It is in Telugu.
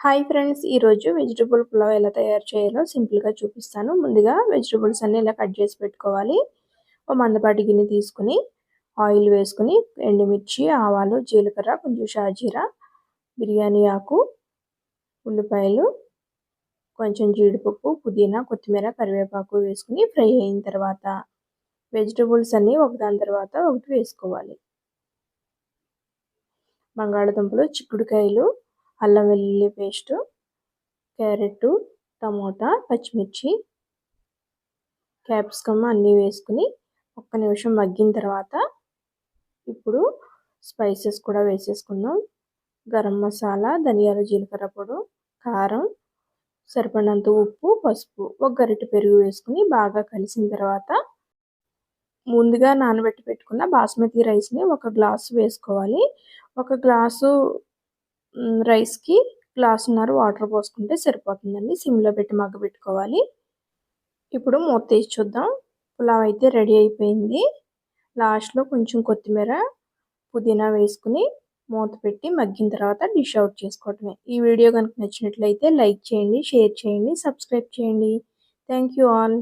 హాయ్ ఫ్రెండ్స్, ఈరోజు వెజిటబుల్ పులావ్ ఎలా తయారు చేయాలో సింపుల్గా చూపిస్తాను. ముందుగా వెజిటబుల్స్ అన్నీ ఇలా కట్ చేసి పెట్టుకోవాలి. ఒక మందపాటి గిన్నె తీసుకుని ఆయిల్ వేసుకుని ఎండుమిర్చి, ఆవాలు, జీలకర్ర, కొంచెం షాజీరా, బిర్యానీ ఆకు, ఉల్లిపాయలు, కొంచెం జీడిపప్పు, పుదీనా, కొత్తిమీర, కరివేపాకు వేసుకుని ఫ్రై అయిన తర్వాత వెజిటబుల్స్ అన్నీ ఒకదాని తర్వాత ఒకటి వేసుకోవాలి. బంగాళదుంపలు, చిక్కుడుకాయలు, అల్లం వెల్లుల్లి పేస్టు, క్యారెట్, టమోటా, పచ్చిమిర్చి, క్యాప్సికమ్ అన్నీ వేసుకుని ఒక్క నిమిషం మగ్గిన తర్వాత ఇప్పుడు స్పైసెస్ కూడా వేసేసుకుందాం. గరం మసాలా, ధనియాల జీలకర్ర పొడి, కారం, సరిపడినంత ఉప్పు, పసుపు, ఒక గరిటె పెరుగు వేసుకుని బాగా కలిసిన తర్వాత ముందుగా నానబెట్టి పెట్టుకున్న బాస్మతి రైస్ని ఒక గ్లాసు వేసుకోవాలి. ఒక గ్లాసు రైస్కి గ్లాసున్నర వాటర్ పోసుకుంటే సరిపోతుందండి. సిమ్లో పెట్టి మగ్గబెట్టుకోవాలి. ఇప్పుడు మూత తీసి చూద్దాం. పులావ్ అయితే రెడీ అయిపోయింది. లాస్ట్లో కొంచెం కొత్తిమీర, పుదీనా వేసుకుని మూత పెట్టి మగ్గిన తర్వాత డిష్ అవుట్ చేసుకోవటమే. ఈ వీడియో కనుక నచ్చినట్లయితే లైక్ చేయండి, షేర్ చేయండి, సబ్స్క్రైబ్ చేయండి. Thank you all.